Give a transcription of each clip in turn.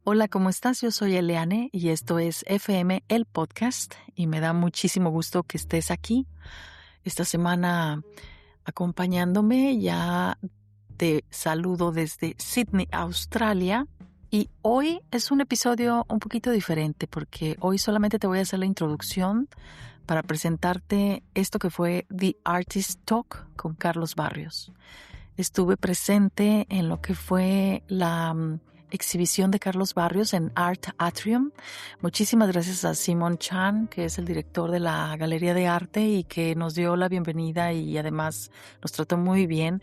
Hola, ¿cómo estás? Yo soy Eliane y esto es FM, el podcast, y me da muchísimo gusto que estés aquí esta semana acompañándome. Ya te saludo desde Sydney, Australia, y hoy es un episodio un poquito diferente porque hoy solamente te voy a hacer la introducción para presentarte esto que fue The Artist Talk con Carlos Barrios. Estuve presente en lo que fue la exhibición de Carlos Barrios en Art Atrium. Muchísimas gracias a Simon Chan, que es el director de la Galería de Arte y que nos dio la bienvenida y además nos trató muy bien.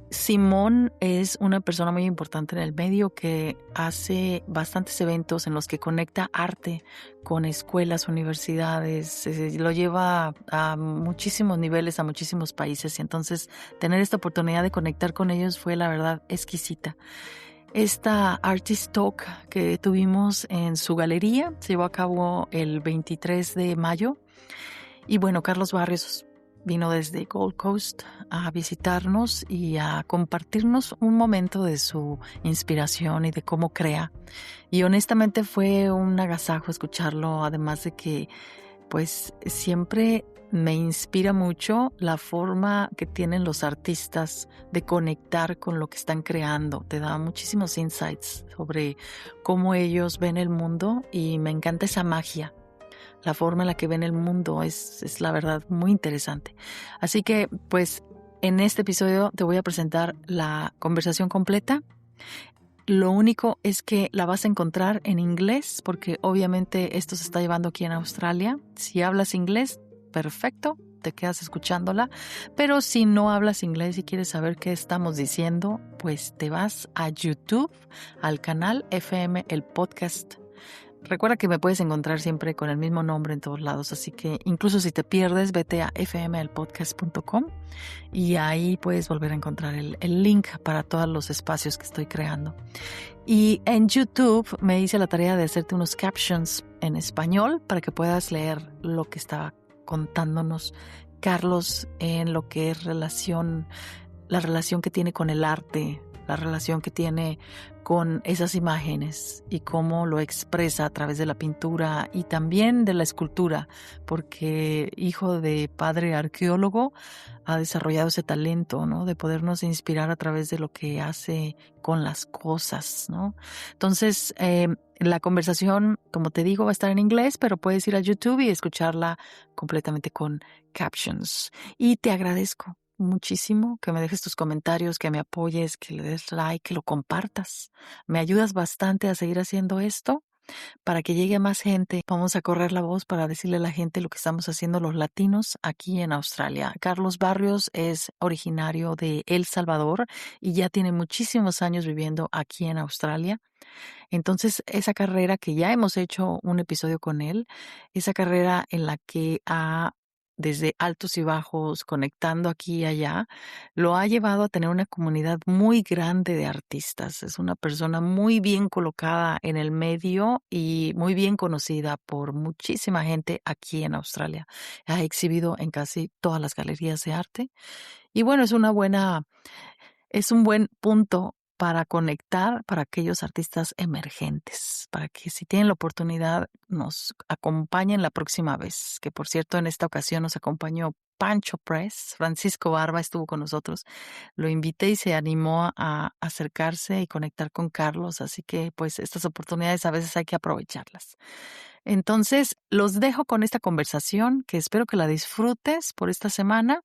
Simón es una persona muy importante en el medio que hace bastantes eventos en los que conecta arte con escuelas, universidades, lo lleva a muchísimos niveles, a muchísimos países, y entonces tener esta oportunidad de conectar con ellos fue la verdad exquisita. Esta Artist Talk que tuvimos en su galería se llevó a cabo el 23 de mayo y bueno, Carlos Barrios vino desde Gold Coast a visitarnos y a compartirnos un momento de su inspiración y de cómo crea. Y honestamente fue un agasajo escucharlo, además de que pues siempre me inspira mucho la forma que tienen los artistas de conectar con lo que están creando. Te da muchísimos insights sobre cómo ellos ven el mundo y me encanta esa magia. La forma en la que ven el mundo es la verdad muy interesante. Así que pues en este episodio te voy a presentar la conversación completa. Lo único es que la vas a encontrar en inglés porque obviamente esto se está llevando aquí en Australia. Si hablas inglés, perfecto, te quedas escuchándola. Pero si no hablas inglés y quieres saber qué estamos diciendo, pues te vas a YouTube, al canal FM, el podcast. Recuerda que me puedes encontrar siempre con el mismo nombre en todos lados, así que incluso si te pierdes, vete a fmelpodcast.com y ahí puedes volver a encontrar el link para todos los espacios que estoy creando. Y en YouTube me hice la tarea de hacerte unos captions en español para que puedas leer lo que estaba contándonos Carlos en lo que es la relación que tiene con el arte, la relación que tiene con esas imágenes y cómo lo expresa a través de la pintura y también de la escultura, porque hijo de padre arqueólogo ha desarrollado ese talento, ¿no? De podernos inspirar a través de lo que hace con las cosas, ¿no? Entonces, la conversación, como te digo, va a estar en inglés, pero puedes ir a YouTube y escucharla completamente con captions. Y te agradezco muchísimo que me dejes tus comentarios, que me apoyes, que le des like, que lo compartas. Me ayudas bastante a seguir haciendo esto para que llegue a más gente. Vamos a correr la voz para decirle a la gente lo que estamos haciendo los latinos aquí en Australia. Carlos Barrios es originario de El Salvador y ya tiene muchísimos años viviendo aquí en Australia. Entonces, esa carrera que ya hemos hecho un episodio con él, esa carrera en la que ha desde altos y bajos, conectando aquí y allá, lo ha llevado a tener una comunidad muy grande de artistas. Es una persona muy bien colocada en el medio y muy bien conocida por muchísima gente aquí en Australia. Ha exhibido en casi todas las galerías de arte. Y bueno, es un buen punto para conectar para aquellos artistas emergentes, para que si tienen la oportunidad nos acompañen la próxima vez, que por cierto en esta ocasión nos acompañó Pancho Press, Francisco Barba estuvo con nosotros, lo invité y se animó a acercarse y conectar con Carlos, así que pues estas oportunidades a veces hay que aprovecharlas. Entonces los dejo con esta conversación que espero que la disfrutes por esta semana.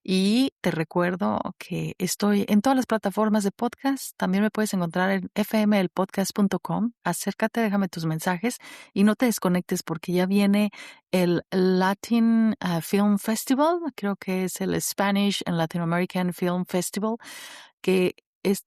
Y te recuerdo que estoy en todas las plataformas de podcast. También me puedes encontrar en fmelpodcast.com. Acércate, déjame tus mensajes y no te desconectes porque ya viene el Latin Film Festival. Creo que es el Spanish and Latin American Film Festival, que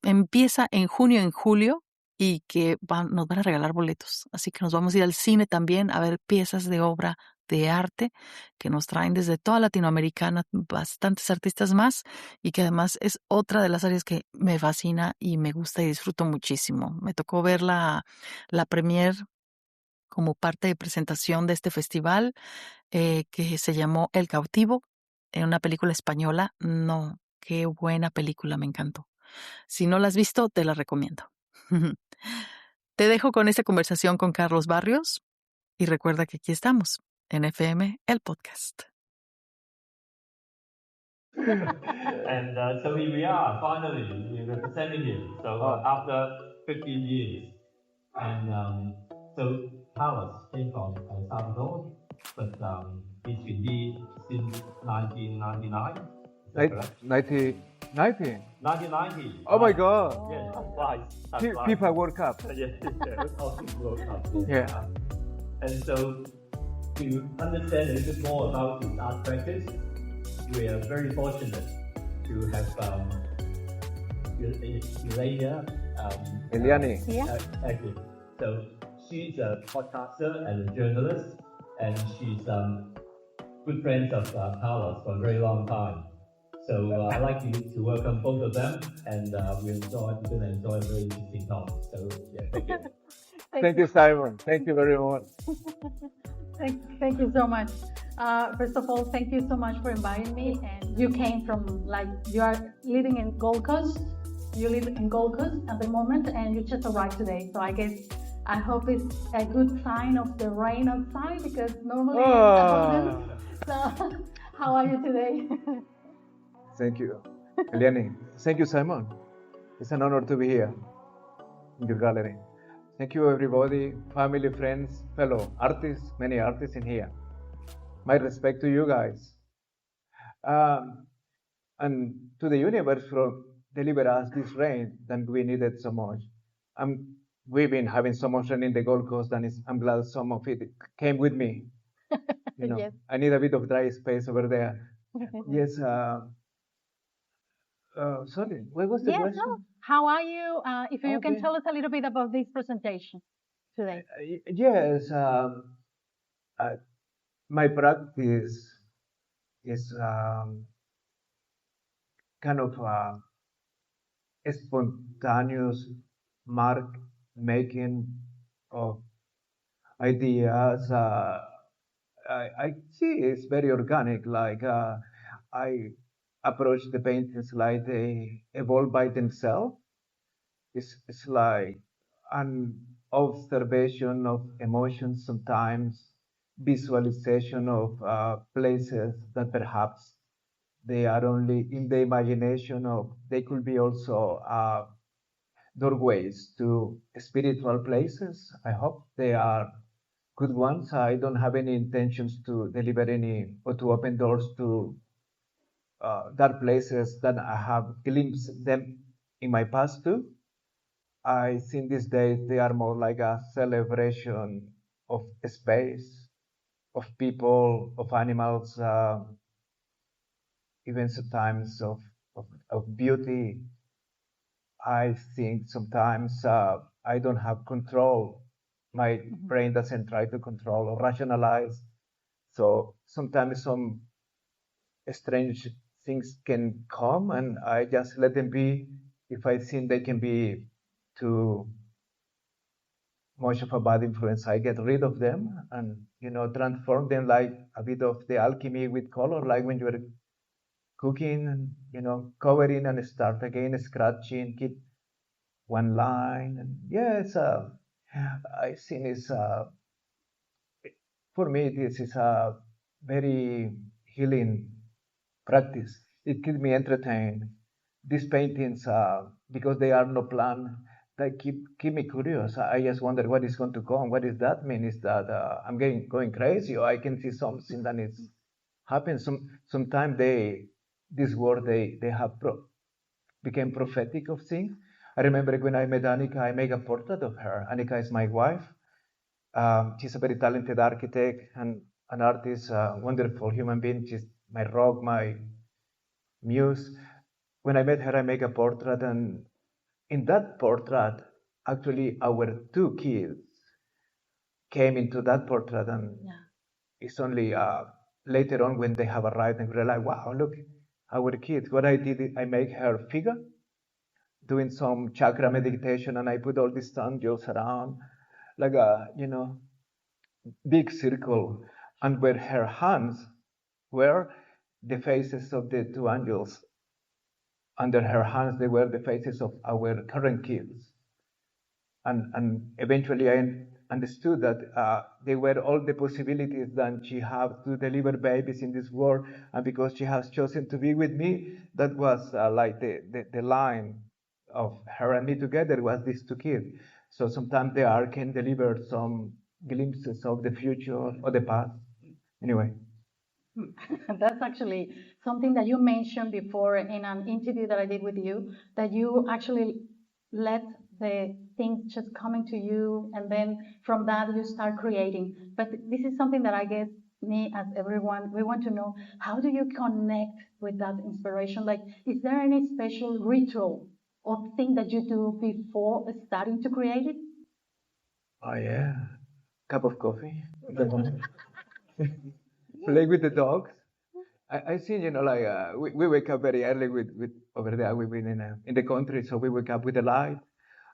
empieza en junio, en julio. Y que nos van a regalar boletos. Así que nos vamos a ir al cine también a ver piezas de obra de arte que nos traen desde toda Latinoamericana bastantes artistas más y que además es otra de las áreas que me fascina y me gusta y disfruto muchísimo. Me tocó ver la premier como parte de presentación de este festival que se llamó El Cautivo, en una película española. No, qué buena película, me encantó. Si no la has visto, te la recomiendo. Te dejo con esta conversación con Carlos Barrios y recuerda que aquí estamos en FM, el podcast. And so here we are, finally, we're representing him. So after 15 years. And so Carlos came from San Salvador, but he's been here since 1999. Is that correct? 1990. Oh my God. Yes, twice. FIFA World Cup. Yes, also World Cup. Yeah. And so to understand a little bit more about his art practice, we are very fortunate to have Eliane. Actually. So she's a podcaster and a journalist, and she's good friends of Carlos for a very long time. So I'd like to welcome both of them, and we're going to enjoy a very interesting talk. So yeah, thank you. Thank you, Simon. Thank you very much. Thank you so much. First of all, thank you so much for inviting me. And you came from, you are living in Gold Coast. You live in Gold Coast at the moment, and you just arrived today. So I hope it's a good sign of the rain outside, because normally it's abundant. So how are you today? Thank you, Eliane. Thank you, Simon. It's an honor to be here in your gallery. Thank you, everybody, family, friends, fellow artists, many artists in here. My respect to you guys. And to the universe for deliver us this rain that we needed so much. We've been having so much rain in the Gold Coast, and I'm glad some of it came with me. Yes. I need a bit of dry space over there. Yes. Sorry, what was the question? No. How are you? If you can Okay. tell us a little bit about this presentation today. Yes. My practice is kind of spontaneous mark making of ideas. I see it's very organic. I approach the paintings like they evolve by themselves. It's like an observation of emotions sometimes, visualization of places that perhaps they are only in the imagination of, they could be also doorways to spiritual places. I hope they are good ones. I don't have any intentions to deliver any or to open doors to dark places that I have glimpsed them in my past too. I think these days they are more like a celebration of space, of people, of animals, even sometimes of beauty. I think sometimes I don't have control. My brain doesn't try to control or rationalize. So sometimes some strange things can come, and I just let them be. If I think they can be too much of a bad influence, I get rid of them and transform them, like a bit of the alchemy with color, like when you're cooking and covering and start again, scratching, keep one line. And yes, I think it's for me this is a very healing practice. It keeps me entertained. These paintings, because they are no plan, they keep me curious. I just wonder what is going to come. What does that mean? Is that I'm going crazy, or I can see something that is happening? Sometimes this word they have became prophetic of things. I remember when I met Annika, I made a portrait of her. Annika is my wife. She's a very talented architect and an artist, wonderful human being. She's my rock, my muse. When I met her, I made a portrait, and in that portrait, actually, our two kids came into that portrait, and it's only later on when they have arrived and realize, wow, look, our kids. What I did, I make her figure, doing some chakra meditation, and I put all these angels around, like a big circle, and where her hands were the faces of the two angels. Under her hands, they were the faces of our current kids. and eventually I understood that they were all the possibilities that she had to deliver babies in this world, and because she has chosen to be with me, that was like the line of her and me together was these two kids. So sometimes the art can deliver some glimpses of the future or the past. Anyway. That's actually something that you mentioned before in an interview that I did with you, that you actually let the things just coming to you, and then from that you start creating. But this is something that I guess me as everyone, we want to know, how do you connect with that inspiration? Like, is there any special ritual or thing that you do before starting to create it? Oh yeah, cup of coffee. Play with the dogs. I see, like we wake up very early with over there. We've been in the country, so we wake up with the light,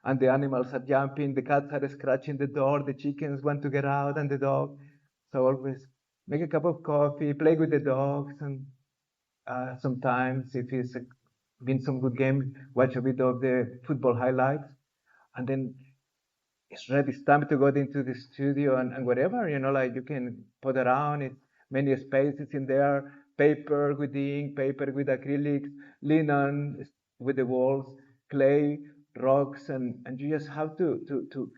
and the animals are jumping, the cats are scratching the door, the chickens want to get out, and the dog. So always make a cup of coffee, play with the dogs, and sometimes if it's been some good game, watch a bit of the football highlights, and then it's ready. It's time to go into the studio and whatever, like you can put around it, many spaces in there, paper with ink, paper with acrylics, linen with the walls, clay, rocks, and you just have to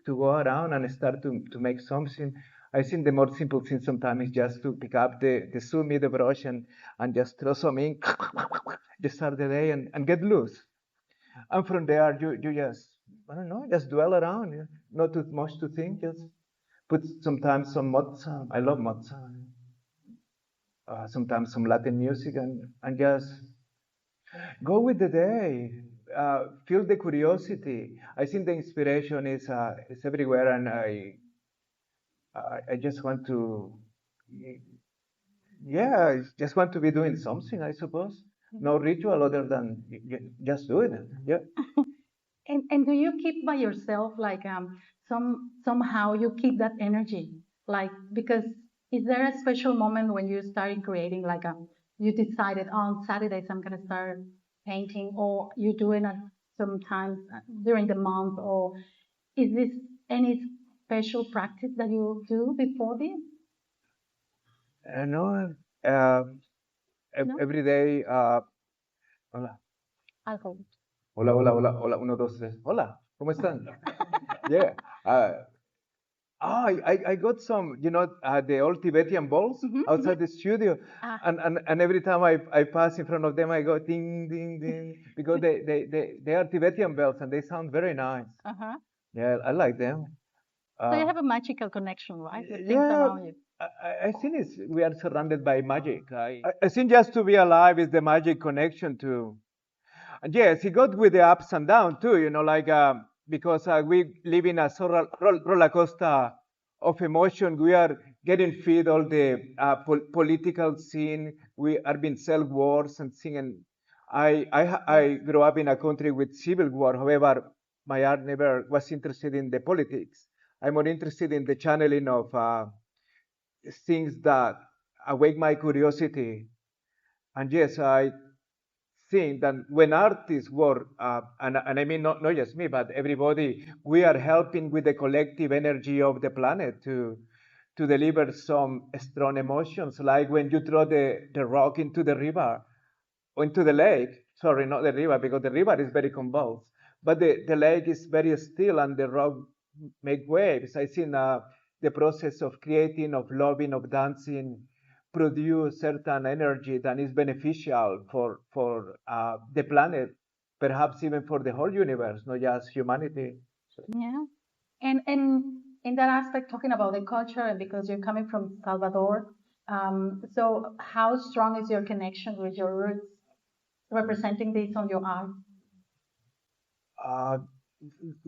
go around and start to make something. I think the more simple thing sometimes is just to pick up the sumi, the brush, and just throw some ink, just start the day and get loose. And from there, you just, I don't know, just dwell around. Yeah. Not too much to think. Just put sometimes some mozza. I love mozza. Sometimes some Latin music and just go with the day. Feel the curiosity. I think the inspiration is everywhere, and I just want to, yeah, I just want to be doing something. I suppose no ritual other than just do it. Yeah. And do you keep by yourself, like somehow you keep that energy, like, because is there a special moment when you started creating, like you decided on Saturdays I'm gonna start painting, or you do it at sometimes during the month, or is this any special practice that you do before this? No, No? every day. Hola. Alcohol. Hola, hola, hola, hola, uno, dos, tres. Hola, ¿cómo están? Yeah. I got some, the old Tibetan balls outside the studio. Ah. And every time I pass in front of them, I go ding, ding, ding, because they are Tibetan bells and they sound very nice. Uh-huh. Yeah, I like them. So you have a magical connection, right, with things Yeah, around you? I think we are surrounded by magic. I think just to be alive is the magic connection to. And yes, it got with the ups and downs too, like because we live in a sort of roller coaster of emotion. We are getting fed all the political scene. We are being cell wars and thing. And I grew up in a country with civil war. However, my art never was interested in the politics. I'm more interested in the channeling of things that awake my curiosity. And yes, I think that when artists work, and I mean not just me, but everybody, we are helping with the collective energy of the planet to deliver some strong emotions, like when you throw the rock into the river or into the lake. Sorry, not the river, because the river is very convulsed, but the lake is very still and the rock make waves. I think the process of creating, of loving, of dancing, produce certain energy that is beneficial for the planet, perhaps even for the whole universe, not just humanity. So, Yeah. And in that aspect, talking about the culture, and because you're coming from Salvador, so how strong is your connection with your roots, representing this on your art? uh,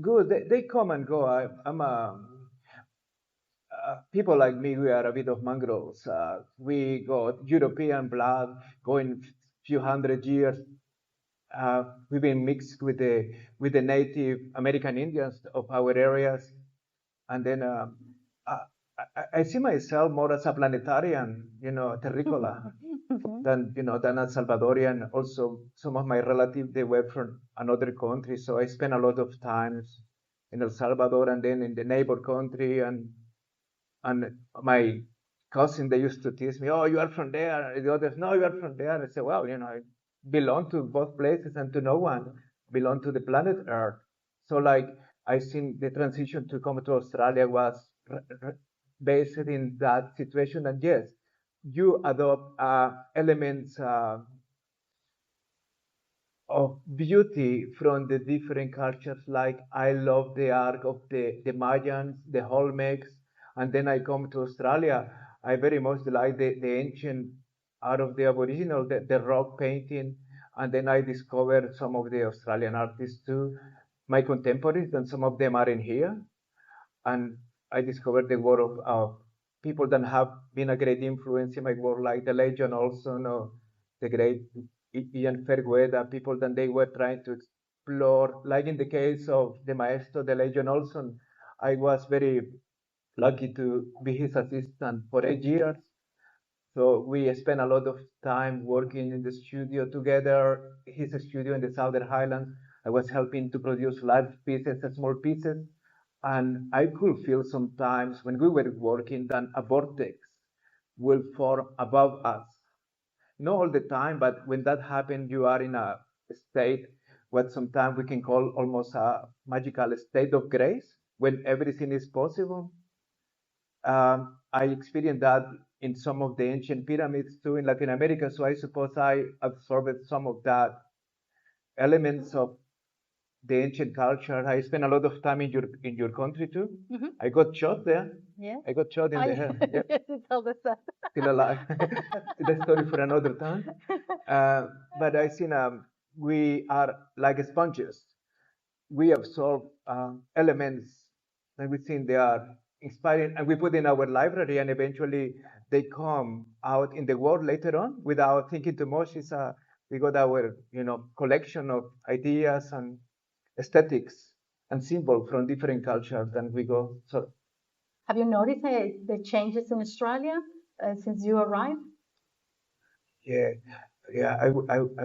good. They come and go. I'm a people like me, we are a bit of mongrels. We got European blood going few hundred years. We've been mixed with the Native American Indians of our areas, and then I, I see myself more as a planetarian, terricola, than a Salvadorian. Also, some of my relatives they were from another country, so I spent a lot of times in El Salvador and then in the neighbor country. And my cousin, they used to tease me, oh, you are from there. And the others, no, you are from there. I said, well, I belong to both places and to no one. Belong to the planet Earth. So like I think the transition to come to Australia was based in that situation. And yes, you adopt elements of beauty from the different cultures. Like I love the art of the Mayans, the Olmecs, and then I come to Australia. I very much like the ancient art of the Aboriginal, the rock painting, and then I discovered some of the Australian artists too, my contemporaries, and some of them are in here. And I discovered the work of people that have been a great influence in my work, like the late John Olson or the great Ian Fergueda, people that they were trying to explore. Like in the case of the maestro, the late John Olson, I was very lucky to be his assistant for 8 years. So we spent a lot of time working in the studio together, his studio in the Southern Highlands. I was helping to produce large pieces and small pieces. And I could feel sometimes when we were working that a vortex will form above us. Not all the time, but when that happens, you are in a state what sometimes we can call almost a magical state of grace, when everything is possible. I experienced that in some of the ancient pyramids too in Latin America, so I suppose I absorbed some of that elements of the ancient culture. I spent a lot of time in your country too. Mhm. I got shot there. Yeah. I got shot in the head. Yep. Yes, you told us that. Still alive. That's story for another time. But I think we are like sponges. We absorb elements that we think they are inspiring, and we put in our library, and eventually they come out in the world later on without thinking too much. We got our collection of ideas and aesthetics and symbols from different cultures, and we go. So Have you noticed the changes in Australia since you arrived? yeah, yeah, I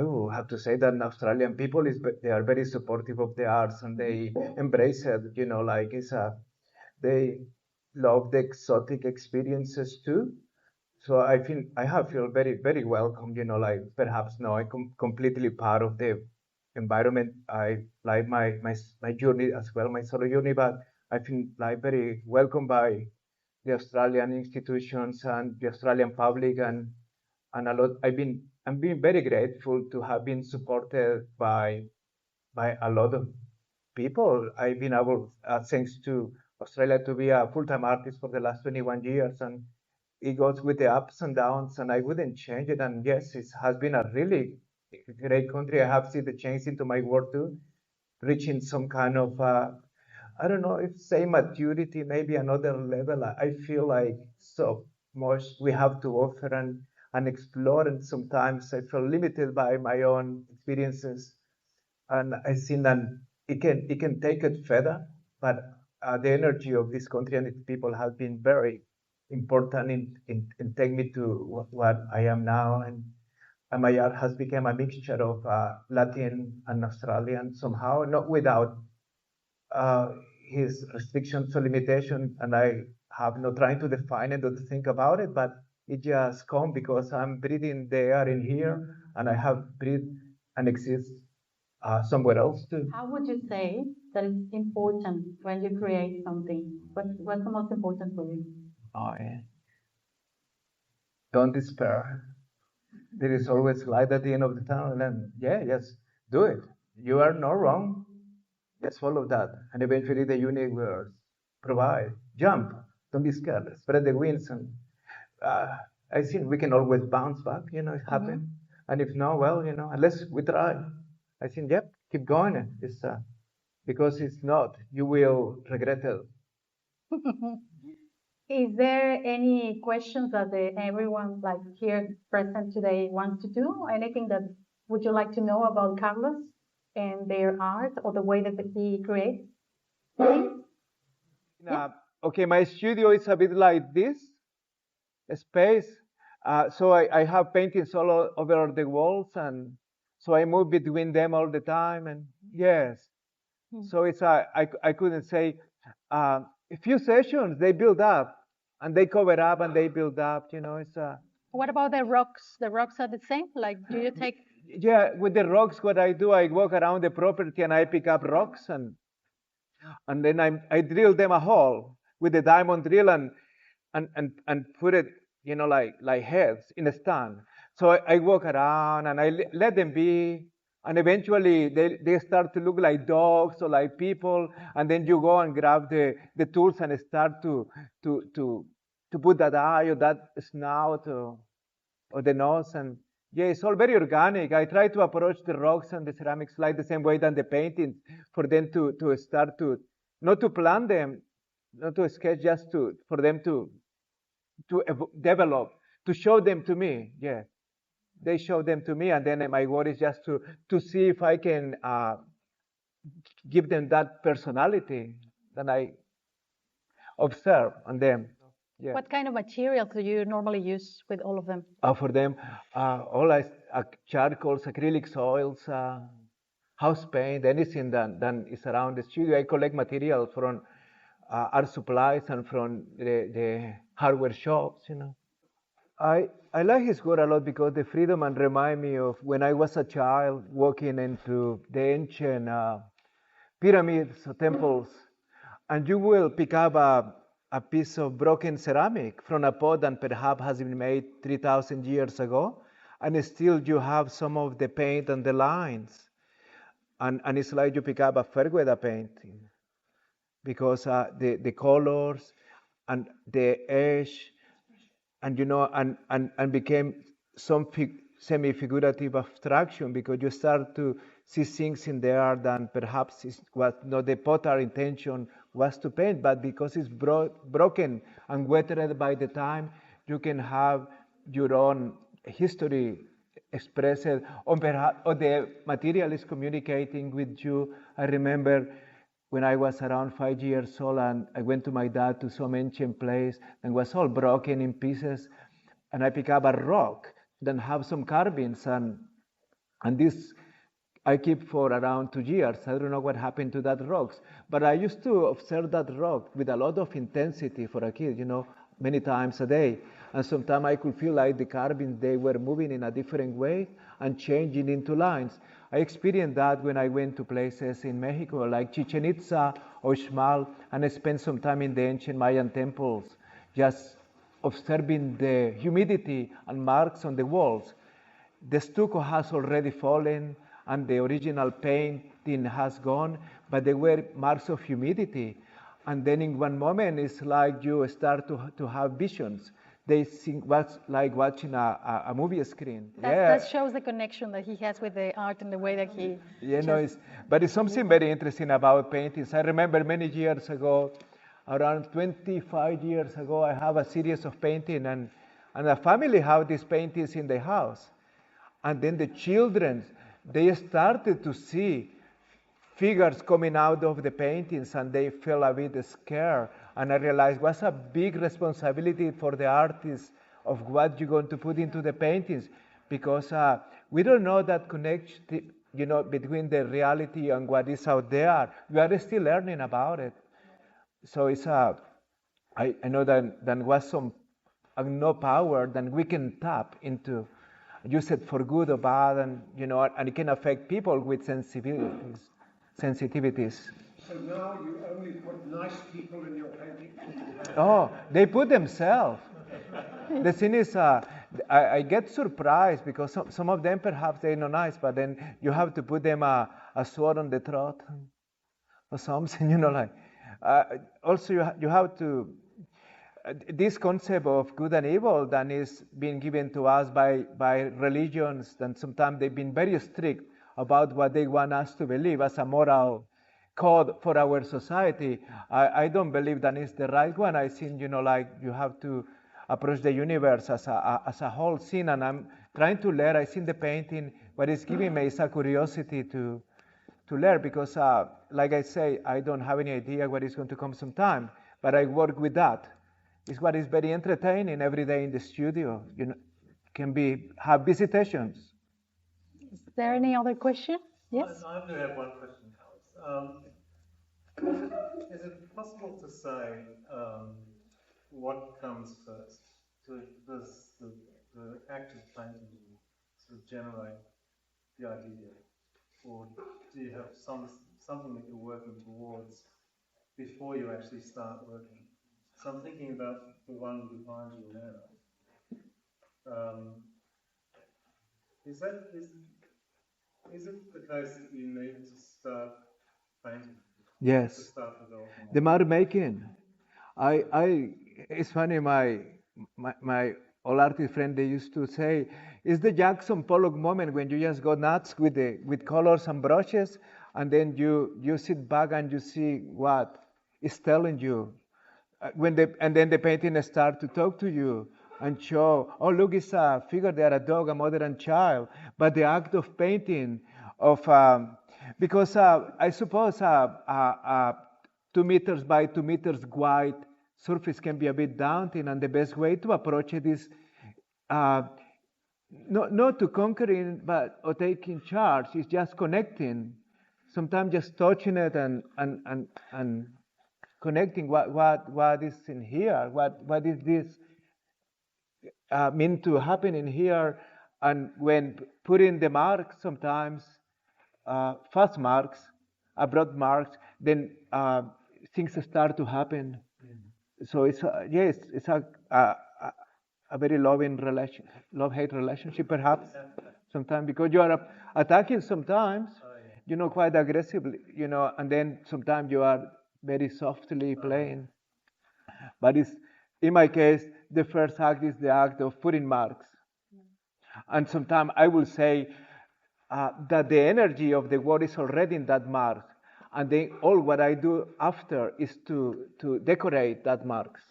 will have to say that Australian people they are very supportive of the arts and they embrace it. Like they love the exotic experiences too. So I have feel very very welcome. Like perhaps now I completely part of the environment. I like my journey as well, my solo journey, but I feel like very welcome by the Australian institutions and the Australian public and a lot. I'm being very grateful to have been supported by a lot of people. I've been able, thanks to Australia, to be a full-time artist for the last 21 years, and it goes with the ups and downs, and I wouldn't change it. And yes, it has been a really great country. I have seen the change into my work too, reaching some kind of I don't know if say maturity, maybe another level. I feel like so much we have to offer and explore, and sometimes I feel limited by my own experiences. And I think that it can take it further, but the energy of this country and its people has been very important in take me to what I am now, and my art has become a mixture of Latin and Australian somehow, not without uh, his restrictions or limitations, and I have not trying to define it or to think about it, but it just come because I'm breathing the air in here, and I have breathed and exist somewhere else too. How would you say that it's important when you create something? What's the most important for you? Oh, yeah. Don't despair. There is always light at the end of the tunnel, and yeah, just do it. You are not wrong. Just follow that, and eventually the universe provide. Jump. Don't be scared. Spread the wings, and uh, I think we can always bounce back. It happens. And if not, well, unless we try, I think, yep, keep going. It's because it's not, you will regret it. Is there any questions that everyone like here present today wants to do? Anything that would you like to know about Carlos and their art or the way that he creates? Yeah. Okay, my studio is a bit like this space. So I have paintings all over the walls, and so I move between them all the time. And yes, So it's I couldn't say a few sessions they build up and they cover up and they build up. It's What about the rocks? The rocks are the same? Like, do you take... Yeah, with the rocks, what I do, I walk around the property and I pick up rocks and then I drill them a hole with the diamond drill and put it, like heads in a stand. So I walk around and I let them be, and eventually they start to look like dogs or like people, and then you go and grab the tools and start to put that eye or that snout or the nose. And yeah, it's all very organic. I try to approach the rocks and the ceramics like the same way than the paintings, for them to start to, not to plan them, not to sketch, just for them to develop, to show them to me. Yeah, they show them to me, and then my work is just to see if I can give them that personality that I observe on them. Yeah. What kind of material do you normally use with all of them? For them, all charcoals, acrylics, oils, house paint, anything that is around the studio. I collect materials from art supplies and from the hardware shops. I like his work a lot because the freedom and remind me of when I was a child walking into the ancient pyramids or temples, and you will pick up a piece of broken ceramic from a pot that perhaps has been made 3,000 years ago, and still you have some of the paint and the lines. And it's like you pick up a Fergueda painting because the colors and the edge and and became some semi-figurative abstraction, because you start to see things in the art that perhaps was not the potter intention was to paint, but because it's broken and weathered by the time, you can have your own history expressed, or perhaps or the material is communicating with you. I remember when I was around 5 years old, and I went to my dad to some ancient place and was all broken in pieces, and I picked up a rock that have some carvings, and this I keep for around 2 years. I don't know what happened to that rocks, but I used to observe that rock with a lot of intensity for a kid, many times a day. And sometimes I could feel like the carvings, they were moving in a different way and changing into lines. I experienced that when I went to places in Mexico, like Chichen Itza or Xmal, and I spent some time in the ancient Mayan temples, just observing the humidity and marks on the walls. The stucco has already fallen, and the original painting has gone, but there were marks of humidity. And then in one moment, it's like you start to have visions. They think what's like watching a movie screen. That shows the connection that he has with the art and the way that he... But it's something very interesting about paintings. I remember many years ago, around 25 years ago, I have a series of paintings, and a family have these paintings in the house. And then the children, they started to see figures coming out of the paintings, and they felt a bit scared. And I realized what's a big responsibility for the artist of what you're going to put into the paintings, because we don't know that connection, between the reality and what is out there. We are still learning about it. So it's I know that was some no power that we can tap into, use it for good or bad, and and it can affect people with sensitivities. So now you only put nice people in your painting? Oh, they put themselves. The thing is, I get surprised because some of them perhaps they're not nice, but then you have to put them a sword on the throat or something, also you have to, this concept of good and evil that is being given to us by religions, and sometimes they've been very strict about what they want us to believe as a moral code for our society. I don't believe that is the right one. I think, you have to approach the universe as a whole scene, and I'm trying to learn. I think the painting, what it's giving me is a curiosity to learn, because like I say, I don't have any idea what is going to come sometime, but I work with that. It's what is very entertaining every day in the studio. Have visitations. Is there any other question? Yes? I only have one question, Carlos. Is it possible to say what comes first? Does the act of painting sort of generate the idea, or do you have something that you're working towards before you actually start working? So I'm thinking about the one behind you now. Is it the case that you need to start painting? Yes. To start developing? The mark making. It's funny, my old artist friend, they used to say, it's the Jackson Pollock moment when you just go nuts with colors and brushes, and then you sit back and you see what it's telling you. And then the painting start to talk to you and show, oh, look, it's a figure there, a dog, a mother and child. But the act of painting, because I suppose 2 meters by 2 meters wide surface can be a bit daunting, and the best way to approach it is not to conquering, but or taking charge. It's just connecting. Sometimes just touching it and connecting what is in here, what is this mean to happen in here, and when putting the marks, sometimes fast marks, abrupt marks, then things start to happen. So it's yes, it's a very love-hate relationship, perhaps sometimes, because you are attacking sometimes, quite aggressively, and then sometimes you are very softly playing. But in my case, the first act is the act of putting marks. And sometimes I will say that the energy of the word is already in that mark. And then all what I do after is to decorate that marks.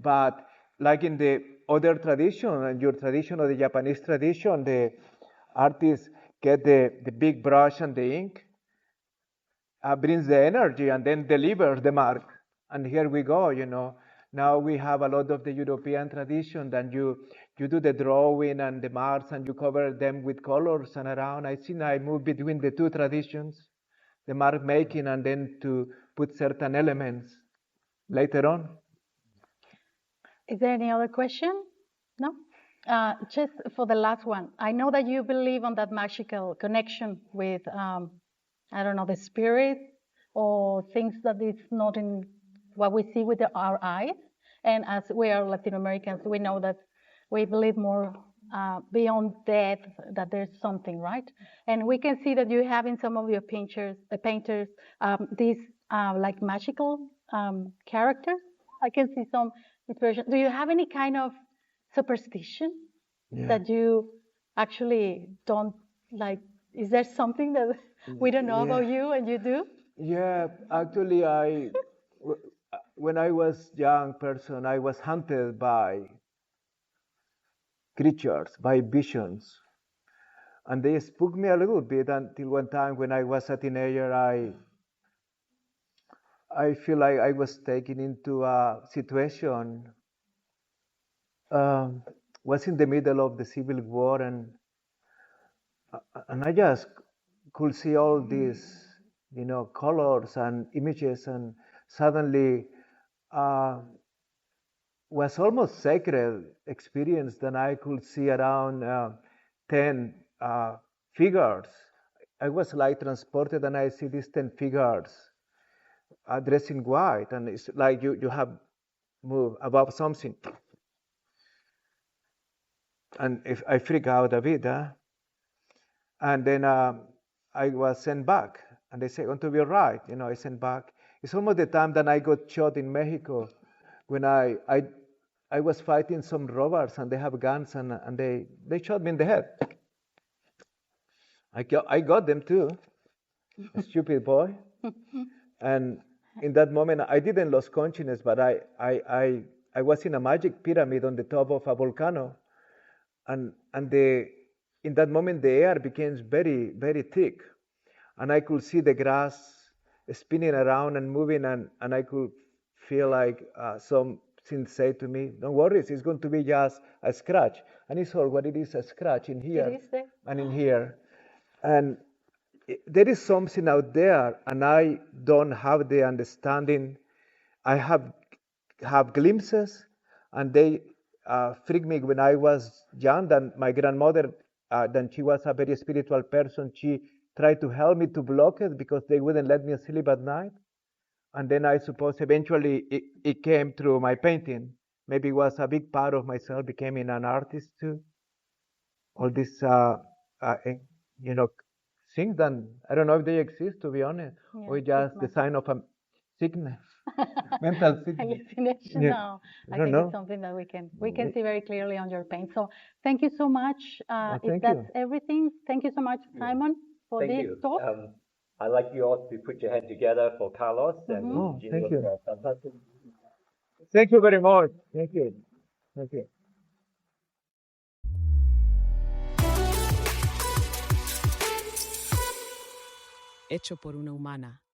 But like in the other tradition, and your tradition or the Japanese tradition, the artists get the big brush and the ink, brings the energy and then delivers the mark. And here we go, Now we have a lot of the European tradition that you do the drawing and the marks and you cover them with colors and around. I think I move between the two traditions, the mark making and then to put certain elements later on. Is there any other question? No? Just for the last one, I know that you believe on that magical connection with, the spirit or things that is not in what we see with our eyes. And as we are Latin Americans, we know that we believe more beyond death, that there's something, right? And we can see that you have in some of your painters, these like magical characters. I can see some inspiration. Do you have any kind of superstition that you actually don't like? Is there something that we don't know about you and you do? Yeah, actually, when I was young person, I was hunted by creatures, by visions. And they spooked me a little bit until one time when I was a teenager, I feel like I was taken into a situation, was in the middle of the Civil War, and I just could see all these, colors and images, and suddenly was almost sacred experience that I could see around 10 figures. I was like transported, and I see these 10 figures dressed in white, and it's like you have moved above something. And if I freak out a bit, and then I was sent back, and they say, "Want to be right?" I sent back. It's almost the time that I got shot in Mexico, when I was fighting some robbers, and they have guns, and they shot me in the head. I got them too, a stupid boy. And in that moment, I didn't lose consciousness, but I was in a magic pyramid on the top of a volcano, and in that moment the air became very, very thick, and I could see the grass spinning around and moving, and I could feel like something say to me, "Don't worry, it's going to be just a scratch." And it's all what it is, a scratch in here It is there. and in here. And there is something out there, and I don't have the understanding. I have glimpses, and they freaked me when I was young. Then my grandmother, then she was a very spiritual person. She tried to help me to block it because they wouldn't let me sleep at night. And then I suppose eventually it came through my painting. Maybe it was a big part of myself becoming an artist too. All these, things that I don't know if they exist, to be honest, or just the sign of a sickness, mental sickness. Hallucination? Yeah. No, I I don't think know. it's something that we can see very clearly on your paint. So thank you so much. If thank that's you. everything, thank you so much, Simon, for Thank this you. talk. I'd like you all to put your hand together for Carlos and Oh, Gino thank you. for fantastic. Thank you very much. Thank you. Thank you. Hecho por una humana,